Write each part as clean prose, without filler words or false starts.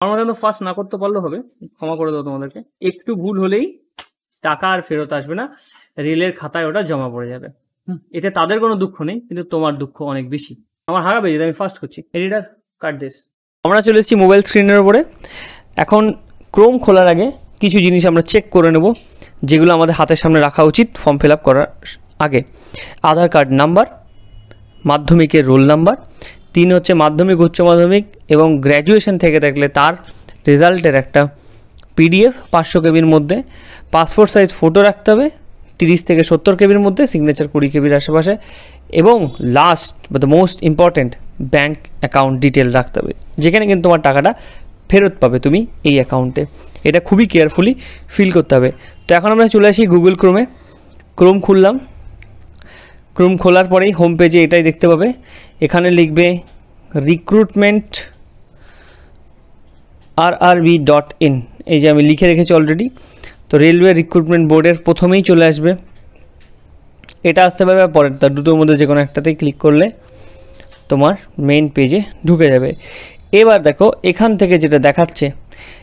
আমার মতো ফার্স্ট না করতে পারলেও হবে, ক্ষমা করে দেবো তোমাদেরকে। একটু ভুল হলেই টাকা আর ফেরত আসবে না, রেলের খাতায় ওটা জমা পড়ে যাবে। এতে তাদের কোনো দুঃখ নেই, কিন্তু তোমার দুঃখ অনেক বেশি। আমার হারাবে যদি আমি ফার্স্ট করছি। Editor cut this. আমরা চলে এসেছি মোবাইল স্ক্রিনের উপরে। এখন ক্রোম খোলার আগে কিছু জিনিস আমরা চেক করে নেব, যেগুলো আমাদের হাতের সামনে রাখা উচিত ফর্ম ফিল আপ করার আগে। আধার কার্ড নাম্বার, মাধ্যমিকের রোল নাম্বার, 3 হচ্ছে মাধ্যমিক, উচ্চ মাধ্যমিক এবং গ্র্যাজুয়েশন থেকে থাকলে তার রেজাল্টের একটা PDF 500 কেবির মধ্যে, পাসপোর্ট সাইজ ফটো রাখতে হবে 30 থেকে 70 কেবির মধ্যে, সিগনেচার 20 কেবির আশেপাশে, এবং লাস্ট বা the most important bank account detail রাখতে হবে, যেখানে কিন্তু তোমার টাকাটা ফেরত পাবে তুমি এই অ্যাকাউন্টে। এটা খুবই কেয়ারফুলি ফিল করতে হবে। তো এখন আমরা চলে আসি গুগল ক্রোমে। ক্রোম খুললাম। ক্রোম খোলার পরেই হোম পেজে এটাই দেখতে পাবে। এখানে লিখবে রিক্রুটমেন্ট rrb.in, এই যে আমি লিখে রেখেছি অলরেডি। তো রেলওয়ে রিক্রুটমেন্ট বোর্ডের প্রথমেই চলে আসবে, এটা আসতে পারবে পরের, তার দুটোর মধ্যে যে কোনো একটাতেই ক্লিক করলে তোমার মেইন পেজে ঢুকে যাবে। এবার দেখো এখান থেকে যেটা দেখাচ্ছে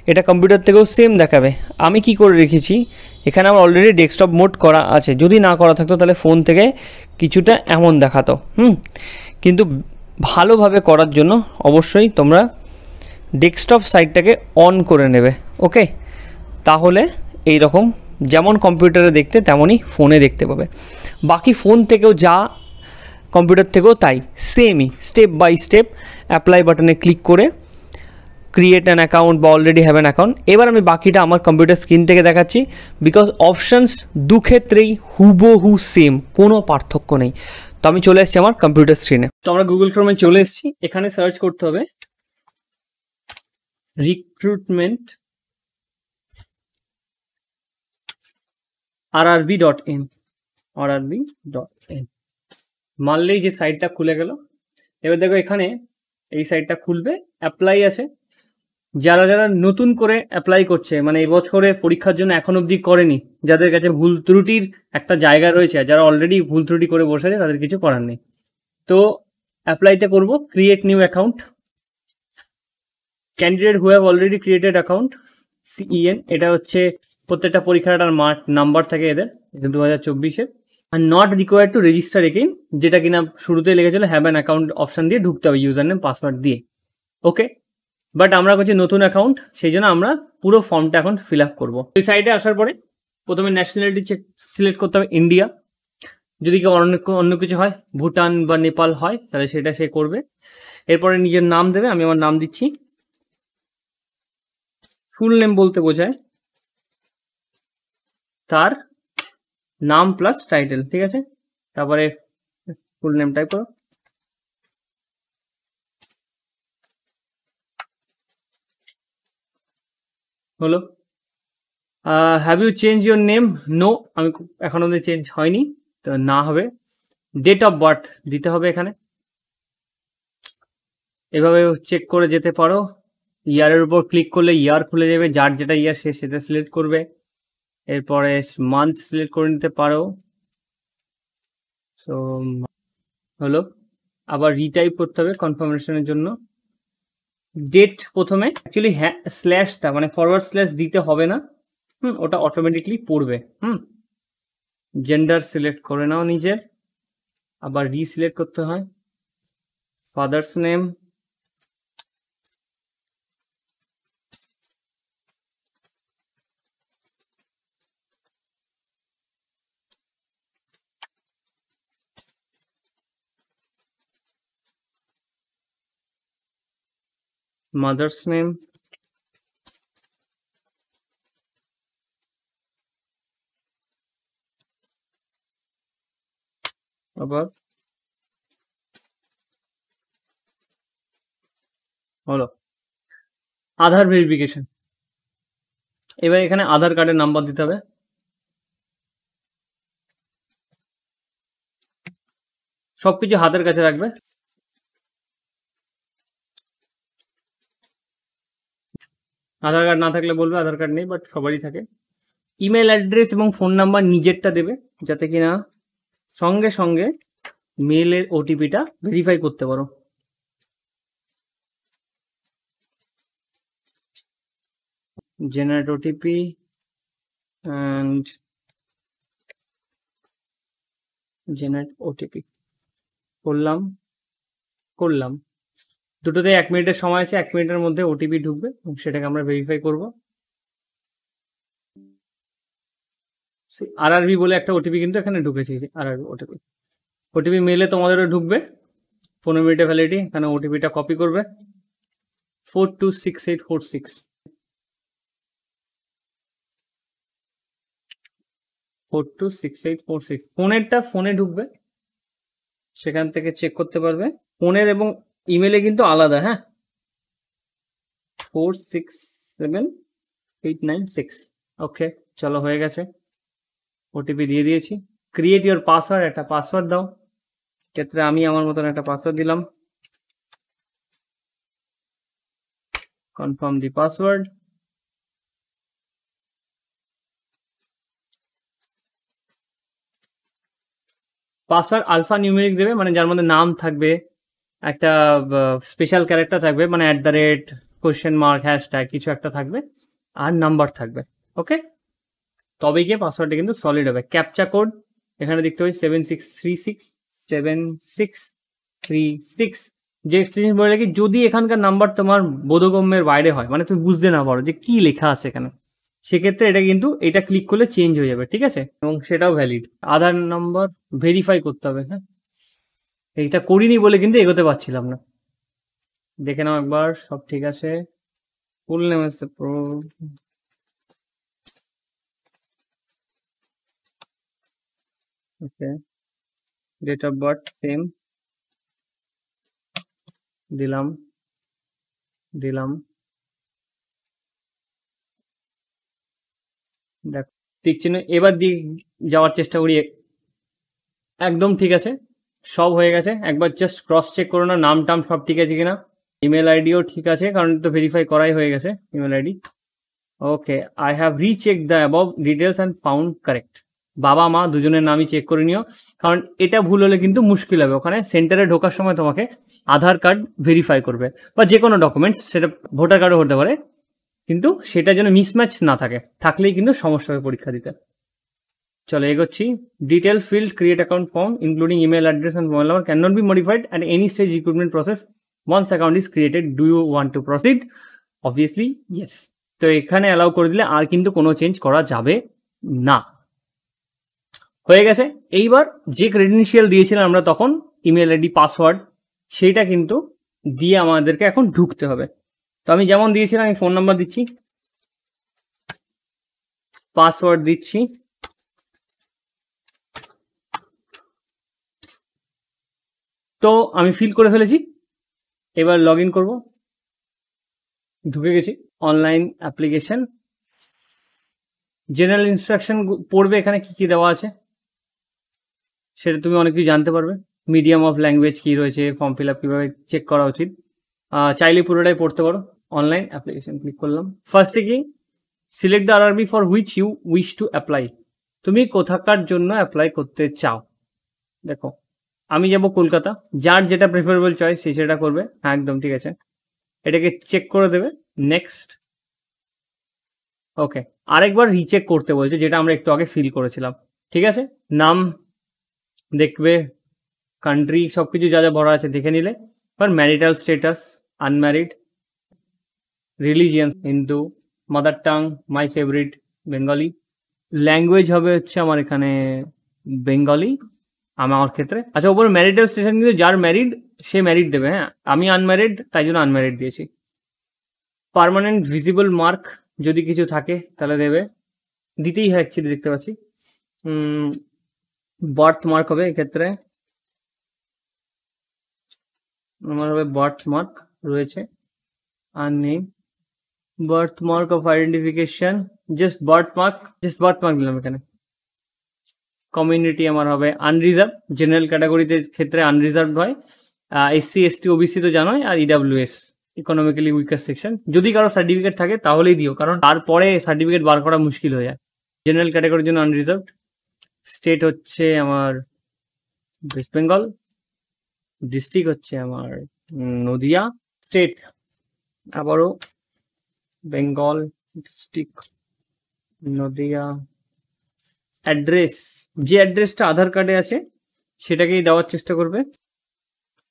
এটা কম্পিউটার থেকেও সেম দেখাবে। আমি কি করে রেখেছি, এখানে আমার অলরেডি ডেস্কটপ মোড করা আছে, যদি না করা থাকতো তাহলে ফোন থেকে কিছুটা এমন দেখাতো। কিন্তু ভালোভাবে করার জন্য অবশ্যই তোমরা ডেস্কটপ সাইটটাকে অন করে নেবে। ওকে, তাহলে এই রকম যেমন কম্পিউটারে দেখতে তেমনই ফোনে দেখতে পাবে। বাকি ফোন থেকেও যা, কম্পিউটার থেকেও তাই, সেমই স্টেপ বাই স্টেপ। অ্যাপ্লাই বাটনে ক্লিক করে ক্রিয়েট অ্যান অ্যাকাউন্ট বা অলরেডি হ্যাভ অ্যান অ্যাকাউন্ট। এবার আমি বাকিটা আমার কম্পিউটার স্ক্রিন থেকে দেখাচ্ছি, বিকজ অপশানস দুক্ষেত্রেই হুবহু সেম, কোনো পার্থক্য নেই। তো আমি চলে এসেছি আমার কম্পিউটার স্ক্রিনে। তো আমরা গুগল ক্রোমে চলে এসেছি। এখানে সার্চ করতে হবে রিক্রুটমেন্ট rrb.in, rrb.in মারলেই যে সাইটটা খুলে গেল। এবার দেখো এখানে এই সাইটটা খুলবে, অ্যাপ্লাই আছে। যারা যারা নতুন করে অ্যাপ্লাই করছে, মানে এবছরে পরীক্ষার জন্য এখন অবধি করেনি, যাদের কাছে ভুল ত্রুটির একটা জায়গা রয়েছে, আর যারা অলরেডি ভুল ত্রুটি করে বসে আছে তাদের কিছু করার নেই। তো অ্যাপ্লাইতে করব create new account, candidate who have already created account, CEN। এটা হচ্ছে প্রত্যেকটা পরীক্ষাটার নাম্বার থাকে এদের, 2024-এর। আর not required to register again, যেটা কিনা শুরুতে লেগেছিল হ্যাভ অ্যান অ্যাকাউন্ট অপশান দিয়ে ঢুকতে হবে, ইউজার নেম পাসওয়ার্ড দিয়ে। ওকে, বাট আমরা করছি নতুন অ্যাকাউন্ট, সেই জন্য আমরা পুরো ফর্মটা এখন ফিল আপ করবো। এই সাইটে আসার পরে প্রথমে ন্যাশনালিটি সিলেক্ট করতে হবে ইন্ডিয়া, যদি কেউ অন্য কিছু হয়, ভুটান বা নেপাল হয় তাহলে সেটা সে করবে। এরপরে নিজের নাম দেবে, আমি আমার নাম দিচ্ছি। ফুল নেম বলতে বোঝায় তার নাম প্লাস টাইটেল, ঠিক আছে। তারপরে ফুল নেম টাইপ করো। হলো। Have you change your name? No, আমি এখন অবধি চেঞ্জ হয়নি, তো না হবে। ডেট অফ বার্থ দিতে হবে এখানে, এভাবে চেক করে যেতে পারো। ইয়ারের উপর ক্লিক করলে ইয়ার খুলে যাবে, যার যেটা ইয়ার সে সেটা সিলেক্ট করবে। এরপরে মান্থ সিলেক্ট করে নিতে পারো। সো হলো। আবার রিটাইপ করতে হবে কনফার্মেশনের জন্য। ডেট প্রথমে অ্যাকচুয়ালি হ্যাঁ স্ল্যাশটা মানে ফরওয়ার্ড স্ল্যাশ দিতে হবে না, ওটা অটোমেটিকলি পড়বে। জেন্ডার সিলেক্ট করে নাও নিজের, আবার রিসিলেক্ট করতে হয়। ফাদার্স নেম, মাদার্স নেম, আবার হলো। আধার ভেরিফিকেশন, এবার এখানে আধার কার্ডের নাম্বার দিতে হবে। সবকিছু হাতের কাছে রাখবে। আধার কার্ড না থাকলে বলবে আধার কার্ড নেই, বাট সবারই থাকে। ইমেল অ্যাড্রেস এবং ফোন নাম্বার নিজেরটা দেবে, যাতে কিনা সঙ্গে সঙ্গে মেলের ওটিপিটা ভেরিফাই করতে পারো। Generate OTP and generate OTP করলাম। দুটোতে 1 মিনিটের সময় আছে, 1 মিনিটের মধ্যে ওটিপি ঢুকবে এবং সেটাকে আমরা ভেরিফাই করব। আরআরবি বলে একটা ওটিপি কিন্তু এখানে ঢুকেছে, আরআরবি ওটিপি মেলে তোমাদেরও ঢুকবে। 15 মিনিটের ভ্যালিডিটি। এখানে ওটিপিটা কপি করবে 426846 426846। ফোনেরটা ফোনে ঢুকবে, সেখান থেকে চেক করতে পারবে। ফোনের এবং ইমেলে কিন্তু আলাদা, হ্যাঁ। 467896। ওকে, চলো হয়ে গেছে। ওটিপি দিয়ে দিয়েছি। ক্রিয়েট ইওর পাসওয়ার্ড, একটা পাসওয়ার্ড দাও। ক্ষেত্রে আমি আমার মতন একটা পাসওয়ার্ড দিলাম। কনফার্ম দি পাসওয়ার্ড। পাসওয়ার্ড আলফা নিউমেরিক দেবে, মানে যার মধ্যে নাম থাকবে, একটা স্পেশাল ক্যারেক্টার থাকবে, মানে @ কোয়েশ্চেন মার্ক হ্যাশট্যাগ কিছু একটা থাকবে, আর নাম্বার থাকবে। ওকে, তবে গিয়ে পাসওয়ার্ডটা কিন্তু সলিড হবে। ক্যাপচা কোড এখানে দেখতে পাচ্ছি 7636 যে জিনিস বলে রাখি, যদি এখানকার নাম্বার তোমার বোধগম্যের বাইরে হয়, মানে তুমি বুঝতে না পারো যে কি লেখা আছে এখানে, সেক্ষেত্রে এটা কিন্তু এটা ক্লিক করলে চেঞ্জ হয়ে যাবে, ঠিক আছে, এবং সেটাও ভ্যালিড। আধার নাম্বার ভেরিফাই করতে হবে, হ্যাঁ। এইটা করিনি বলে কিন্তু এগোতে পারছিলাম না। দেখে নাও একবার, সব ঠিক আছে। ফুল নেম আছে ওকে, ডেট অফ বার্থ সেম দিলাম। দেখ ঠিক চিহ্ন। এবার দিয়ে যাওয়ার চেষ্টা করি। একদম ঠিক আছে, সব হয়ে গেছে। একবার জাস্ট ক্রস চেক করো না, নাম টাম সব ঠিক আছে কিনা। ইমেল আইডিও ঠিক আছে, কারণ তো ভেরিফাই করাই হয়ে গেছে email ID. Okay, I have recheck the above details and found correct. বাবা মা দুজনের নামই চেক করে নিও, কারণ এটা ভুল হলে কিন্তু মুশকিল হবে। ওখানে সেন্টারে ঢোকার সময় তোমাকে আধার কার্ড ভেরিফাই করবে, বা যে কোনো ডকুমেন্টস, সেটা ভোটার কার্ডও হতে পারে, কিন্তু সেটা যেন মিসম্যাচ না থাকে, থাকলেই কিন্তু সমস্যা হবে পরীক্ষা দিতে। চলো এগোচ্ছি। Detail field create account form including email address and mobile number can not be modified at any stage recruitment process once account is created. Do you want to proceed? Obviously yes. তো এখানে allow করে দিলে আর কিন্তু কোনো change করা যাবে না। হয়ে গেছে। এইবার যে ক্রেডেনশিয়াল দিয়েছিলাম আমরা তখন, ইমেল আইডি পাসওয়ার্ড, সেইটা কিন্তু দিয়ে আমাদেরকে এখন ঢুকতে হবে। তো আমি যেমন দিয়েছিলাম, আমি ফোন নাম্বার দিচ্ছি, পাসওয়ার্ড দিচ্ছি, তো আমি ফিল করে ফেলেছি। এবার লগ ইন করবো। ঢুকে গেছি। অনলাইন অ্যাপ্লিকেশন, জেনারেল ইনস্ট্রাকশন পড়বে, এখানে কি কি দেওয়া আছে সেটা তুমি অনেক কিছু জানতে পারবে। মিডিয়াম অফ ল্যাঙ্গুয়েজ কি রয়েছে, ফর্ম ফিল আপ কীভাবে চেক করা উচিত, চাইলে পুরোটাই পড়তে পারো। অনলাইন অ্যাপ্লিকেশন ক্লিক করলাম। ফার্স্টে কি, select the RRB for which you wish to apply. তুমি কোথাকার জন্য অ্যাপ্লাই করতে চাও। দেখো আমি যাব কলকাতা, যার যেটা প্রেফারেবল চয়েস সে সেটা করবে। হ্যাঁ একদম ঠিক আছে, এটাকে চেক করে দেবে। নেক্সট। ওকে, আরেকবার রিচেক করতে বলছে, যেটা আমরা একটু আগে ফিল করেছিলাম, ঠিক আছে। নাম দেখবে, কান্ট্রি, সব কিছু যা যা ভরা আছে দেখে নিলে। এবার marital status unmarried, religion Hindu, mother tongue my favourite Bengali, language হবে হচ্ছে আমার এখানে বেঙ্গলি আমার ক্ষেত্রে। আচ্ছা, ওপরে ম্যারিটাল স্টেশন কিন্তু যার ম্যারিড সে ম্যারিড দেবে, হ্যাঁ আমি আনম্যারিড তাই জন্য আনম্যারিড দিয়েছি। পার্মানেন্ট ভিজিবল মার্ক যদি কিছু থাকে তাহলে দেবে, দিতেই হয় অ্যাকচুয়ালি, দেখতে পাচ্ছি। বার্থ মার্ক হবে এক্ষেত্রে, আমার হবে বার্থ মার্ক রয়েছে, আর নেই birth mark of identification, just birth mark দিলাম এখানে। কমিউনিটি আমার হবে আনরিজার্ভ, জেনারেল ক্যাটাগরিতে ক্ষেত্রে আনরিজার্ভ হয়, SC ST OBC তো জানোই, আর EWS ইকোনমিক্যালি উইকার সেকশন। যদি কারো সার্টিফিকেট থাকে তাহলেই দিও, কারণ তারপরে সার্টিফিকেট বার করা মুশকিল হয়ে যায়। জেনারেল ক্যাটাগরির জন্য আনরিজার্ভ। স্টেট হচ্ছে আমার ওয়েস্ট বেঙ্গল, ডিস্ট্রিক্ট হচ্ছে আমার নদিয়া, স্টেট আবারও বেঙ্গল, ডিস্ট্রিক্ট নদিয়া, অ্যাড্রেস, যে অ্যাড্রেসটা আধার কার্ডে আছে সেটাকেই দেওয়ার চেষ্টা করবে।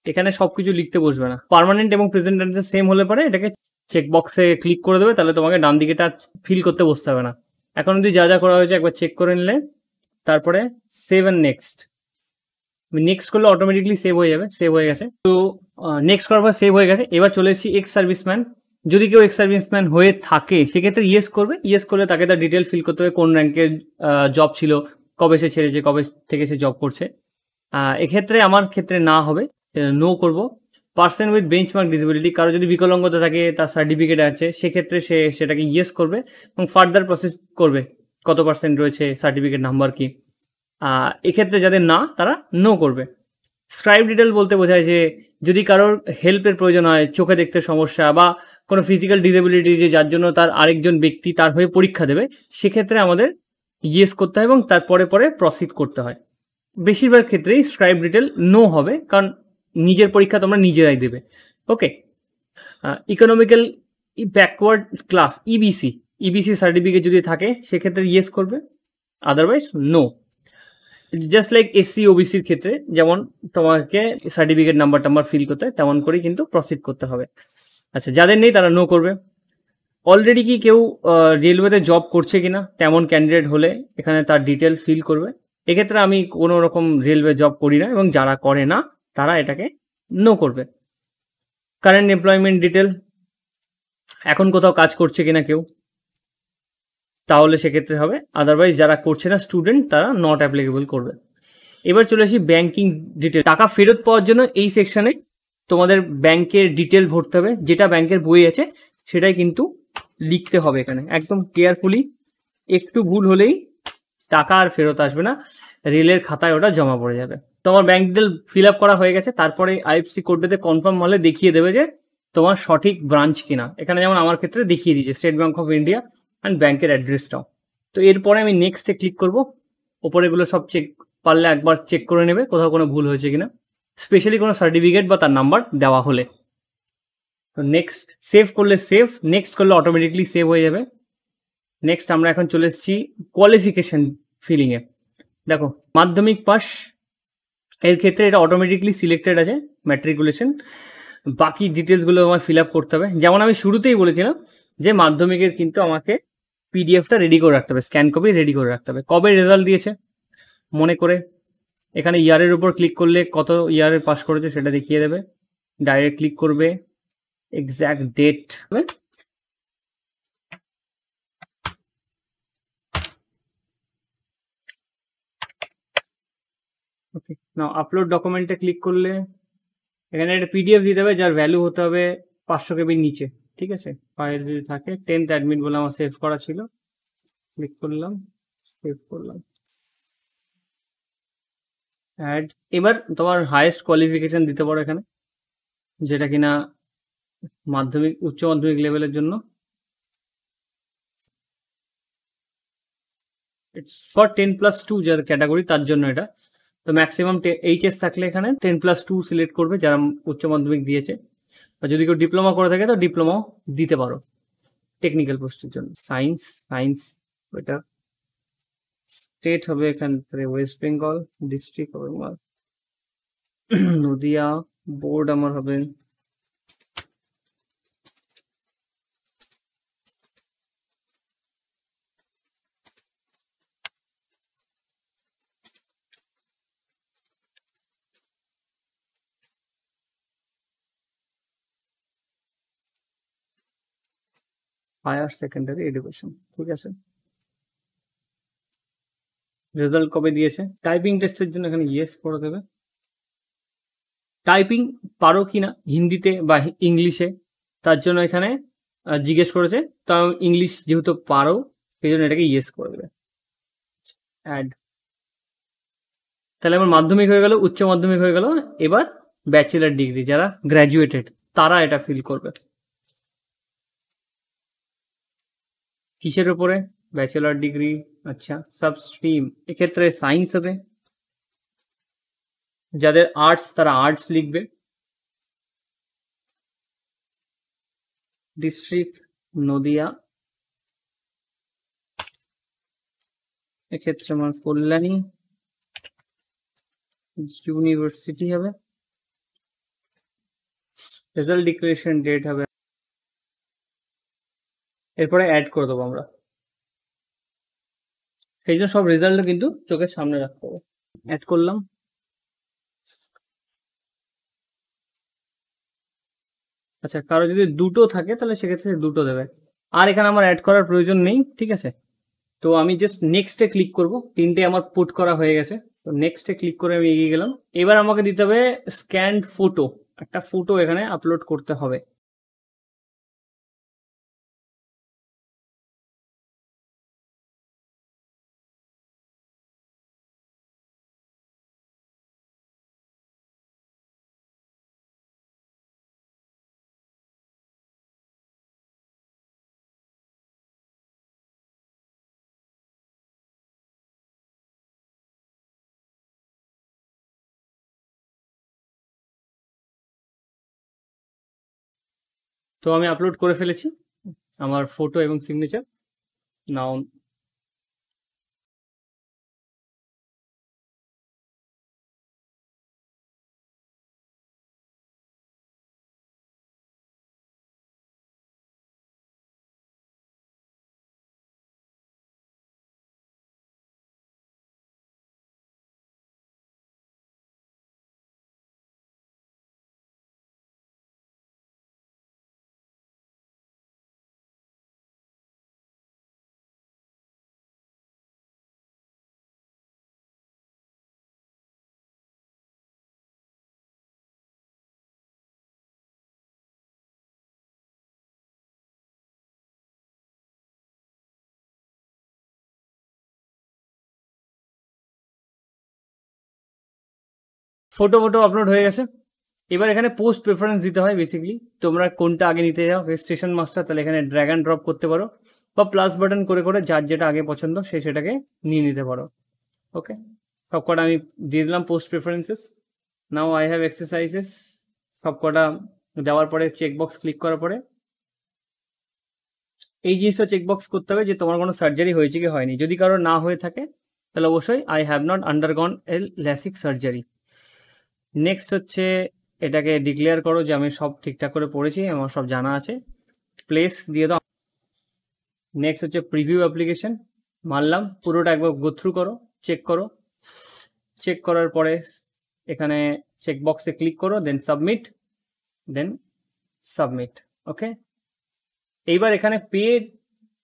এখানে সবকিছু লিখতে বসবে না। পার্মানেন্ট এবং প্রেজেন্ট অ্যাড্রেস সেম হলে পরে এটাকে চেকবক্সে ক্লিক করে দেবে, তাহলে তোমাকে ডান দিকেটা ফিল করতে বসতে হবে না। এখন যদি যা যা করা হয়েছে একবার চেক করে নিলে, তারপরে সেভ অ্যান্ড নেক্সট, নেক্সট করলে অটোমেটিকলি সেভ হয়ে যাবে। সেভ হয়ে গেছে, তো নেক্সট করার পর সেভ হয়ে গেছে। এবার চলে এসেছি এক্স সার্ভিসম্যান। যদি কেউ এক্স সার্ভিসম্যান হয়ে থাকে সেক্ষেত্রে ইয়েস করবে। ইয়েস করলে তাকে তার ডিটেল ফিল করতে হবে, কোন র্যাঙ্কের জব ছিল, কবে সে ছেড়েছে, কবে থেকে সে জব করছে। এক্ষেত্রে আমার ক্ষেত্রে না হবে, নো করব। পার্সন উইথ বেঞ্চমার্ক ডিসেবিলিটি, কারো যদি বিকলাঙ্গতা থাকে, তার সার্টিফিকেট আছে, সেক্ষেত্রে সে সেটাকে ইয়েস করবে এবং ফার্দার প্রসেস করবে কত পার্সেন্ট রয়েছে, সার্টিফিকেট নাম্বার কি। এক্ষেত্রে যাদের না, তারা নো করবে। স্ক্রাইব ডিটেল বলতে বোঝায় যে যদি কারোর হেল্পের প্রয়োজন হয়, চোখে দেখতে সমস্যা বা কোনো ফিজিক্যাল ডিসেবিলিটি, যে যার জন্য তার আরেকজন ব্যক্তি তার হয়ে পরীক্ষা দেবে, সেক্ষেত্রে আমাদের ইয়েস করতে হয় এবং তারপরে পরে প্রসিড করতে হয়। বেশিরভাগ ক্ষেত্রেই স্ক্রাইব ডিটেল নো হবে, কারণ নিজের পরীক্ষা তোমরা নিজেরাই দেবে। Okay, economical backward class, EBC, EBC certificate যদি থাকে সেক্ষেত্রে ইয়েস করবে, otherwise no. Just like SC ওবিসির ক্ষেত্রে যেমন তোমাকে সার্টিফিকেট নাম্বার টাম্বার ফিল করতে হয়, তেমন করেই কিন্তু প্রসিড করতে হবে। আচ্ছা, যাদের নেই তারা নো করবে। অলরেডি কি কেউ রেলওয়েতে জব করছে কিনা, তেমন ক্যান্ডিডেট হলে এখানে তার ডিটেল ফিল করবে। এক্ষেত্রে আমি কোনো রকম রেলওয়ে জব করি না, এবং যারা করে না তারা এটাকে নো করবে। কারেন্ট এমপ্লয়মেন্ট ডিটেল, এখন কোথাও কাজ করছে কিনা কেউ, তাহলে সেক্ষেত্রে হবে। আদারওয়াইজ যারা করছে না, স্টুডেন্ট, তারা নট অ্যাপ্লিকেবল করবে। এবার চলে আসি ব্যাংকিং ডিটেল। টাকা ফেরত পাওয়ার জন্য এই সেকশনে তোমাদের ব্যাংকের ডিটেল ভরতে হবে, যেটা ব্যাংকের বই আছে সেটাই কিন্তু লিখতে হবে এখানে একদম কেয়ারফুলি। একটু ভুল হলেই টাকা আর ফেরত আসবে না, রেলের খাতায় ওটা জমা পড়ে যাবে। তোমার ব্যাংক ডিটেল ফিল আপ করা হয়ে গেছে, তারপরে আইএফসি কোডটাতে কনফার্ম হলে দেখিয়ে দেবে যে তোমার সঠিক ব্রাঞ্চ কিনা। এখানে যেমন আমার ক্ষেত্রে দেখিয়ে দিয়েছে state bank of India and ব্যাংকের অ্যাড্রেসটাও। তো এরপরে আমি নেক্সটে ক্লিক করব। ওপরে এগুলো সব চেক, পারলে একবার চেক করে নেবে কোথাও কোনো ভুল হয়েছে কিনা, স্পেশালি কোনো সার্টিফিকেট বা তার নাম্বার দেওয়া হলে। তো নেক্সট, সেভ করলে সেভ, নেক্সট করলে অটোমেটিকলি সেভ হয়ে যাবে। নেক্সট আমরা এখন চলে এসেছি কোয়ালিফিকেশন ফিলিংয়ে। দেখো, মাধ্যমিক পাস, এর ক্ষেত্রে এটা অটোমেটিকলি সিলেক্টেড আছে, ম্যাট্রিকুলেশন। বাকি ডিটেলসগুলো আমার ফিল আপ করতে হবে। যেমন আমি শুরুতেই বলেছিলাম যে মাধ্যমিকের কিন্তু আমাকে পিডিএফটা রেডি করে রাখতে হবে, স্ক্যান কপি রেডি করে রাখতে হবে। কবে রেজাল্ট দিয়েছে মনে করে, এখানে ইয়ারের উপর ক্লিক করলে কত ইয়ারে পাস করেছে সেটা দেখিয়ে দেবে। ডাইরেক্ট ক্লিক করবে, এক্স্যাক্ট ডেট হবে। ওকে, নাও আপলোড ডকুমেন্টে ক্লিক করলে এখানে একটা পিডিএফ দিতে হবে, যার ভ্যালু হতে হবে 500 কেবির নিচে। ঠিক আছে, ফাইল যদি থাকে, 10th অ্যাডমিট বলে আমার সেভ করা ছিল, ক্লিক করলাম, সেভ করলাম, অ্যাড। এবার তোমার হাইয়েস্ট কোয়ালিফিকেশন দিতে পারো এখানে, যেটা কিনা মাধ্যমিক, উচ্চ মাধ্যমিক লেভেলের জন্য। ইটস ফর 10+2 যার ক্যাটাগরি, তার জন্য এটা। তো ম্যাক্সিমাম এইচএস থাকলে এখানে 10+2 সিলেক্ট করবে যারা উচ্চ মাধ্যমিক দিয়েছে। আর যদি কেউ ডিপ্লোমা করে থাকে তো ডিপ্লোমাও দিতে পারো টেকনিক্যাল পোস্টের জন্য। সায়েন্স, সায়েন্স ওইটা স্টেট হবে এখান থেকে ওয়েস্ট বেঙ্গল, ডিস্ট্রিক্ট হবে আমার নদিয়া, বোর্ড আমার হবে হায়ার সেকেন্ডারি এডুকেশন। ঠিক আছে, রেজাল্ট কবে দিয়েছে। টাইপিং টেস্টের জন্য এখানে ইয়েস করে দেবে। টাইপিং পারো কি না হিন্দিতে বা ইংলিশে, তার জন্য এখানে জিজ্ঞেস করেছে। তো ইংলিশ যেহেতু পারো সেই জন্য এটাকে ইয়েস করে দেবে, অ্যাড। তাহলে আমার মাধ্যমিক হয়ে গেল, উচ্চ মাধ্যমিক হয়ে গেল। এবার ব্যাচেলার ডিগ্রি, যারা গ্র্যাজুয়েটেড তারা এটা ফিল করবে। কিসের উপরে, ব্যাচেলার ডিগ্রি। আচ্ছা, সাব স্ট্রিম, এক্ষেত্রে সায়েন্স হবে। যাদের আর্টস তারা আর্টস লিখবে। ডিস্ট্রিক্ট নদিয়া, এক্ষেত্রে আমার কল্যাণী ইউনিভার্সিটি হবে, রেজাল্ট ডিক্লারেশন ডেট হবে, এরপরে অ্যাড করে দেবো আমরা। সেই জন্য সব রেজাল্টও কিন্তু চোখের সামনে রাখতে হবে। অ্যাড করলাম, আচ্ছা কারো যদি দুটো থাকে তাহলে সেক্ষেত্রে দুটো দেবে, আর এখানে আমার অ্যাড করার প্রয়োজন নেই, ঠিক আছে। তো আমি জাস্ট নেক্সটে ক্লিক করব, তিনটে আমার পুট করা হয়ে গেছে, তো নেক্সটে ক্লিক করে আমি এগিয়ে গেলাম। এবার আমাকে দিতে হবে স্ক্যান্ড ফটো, একটা ফটো এখানে আপলোড করতে হবে। তো আমি আপলোড করে ফেলেছি আমার ফটো এবং সিগনেচার। নাও ফটো আপলোড হয়ে গেছে। এবার এখানে পোস্ট প্রেফারেন্স দিতে হয় বেসিক্যালি, তোমরা কোনটা আগে নিতে যাও, স্টেশন মাস্টার, তাহলে এখানে ড্র্যাগ অ্যান্ড ড্রপ করতে পারো, বা প্লাস বাটন করে করে যার যেটা আগে পছন্দ সে সেটাকে নিয়ে নিতে পারো। ওকে, সবকটা আমি দিয়ে দিলাম post preferences. Now I have exercises, সবকটা দেওয়ার পরে চেকবক্স ক্লিক করার পরে এই জিনিসটা চেকবক্স করতে হবে যে তোমার কোনো সার্জারি হয়েছে কি হয়নি। যদি কারো না হয়ে থাকে তাহলে অবশ্যই I have not আন্ডারগন A LASIK surgery. Next হচ্ছে এটাকে ডিক্লেয়ার করো যে আমি সব ঠিকঠাক করে পড়েছি, আমার সব জানা আছে, প্লেস দিয়ে দাও। নেক্সট হচ্ছে প্রিভিউ অ্যাপ্লিকেশন, মারলাম, পুরোটা একবার গো থ্রু করো, চেক করো, চেক করার পরে এখানে চেকবক্সে ক্লিক করো, দেন সাবমিট। ওকে, এইবার এখানে পে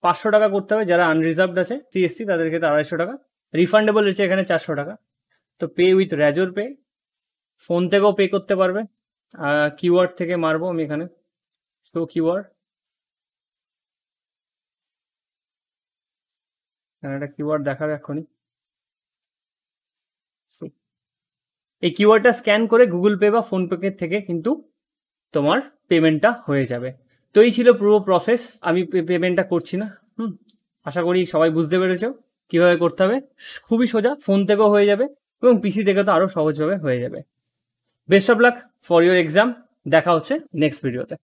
500 টাকা করতে হবে, যারা আনরিজার্ভড আছে সিএসটি তাদের ক্ষেত্রে 250 টাকা, রিফান্ডেবল হচ্ছে এখানে 400 টাকা। তো pay with Razr pay, phone থেকেও পে করতে পারবে, কিওয়ার্ড থেকে মারবো আমি এখানে, শো কিওয়ার্ড, একটা কিওয়ার্ড দেখাবে এখনই। এই কিওয়ার্ডটা স্ক্যান করে গুগল পে বা ফোনপে থেকে কিন্তু তোমার পেমেন্টটা হয়ে যাবে। তো এই ছিল পুরো প্রসেস, আমি পেমেন্টটা করছি না। আশা করি সবাই বুঝতে পেরেছো কিভাবে করতে হবে, খুবই সোজা, ফোন থেকেও হয়ে যাবে এবং পিসি থেকে তো আরও সহজভাবে হয়ে যাবে। Best of luck for your exam, দেখা হচ্ছে নেক্সট ভিডিওতে।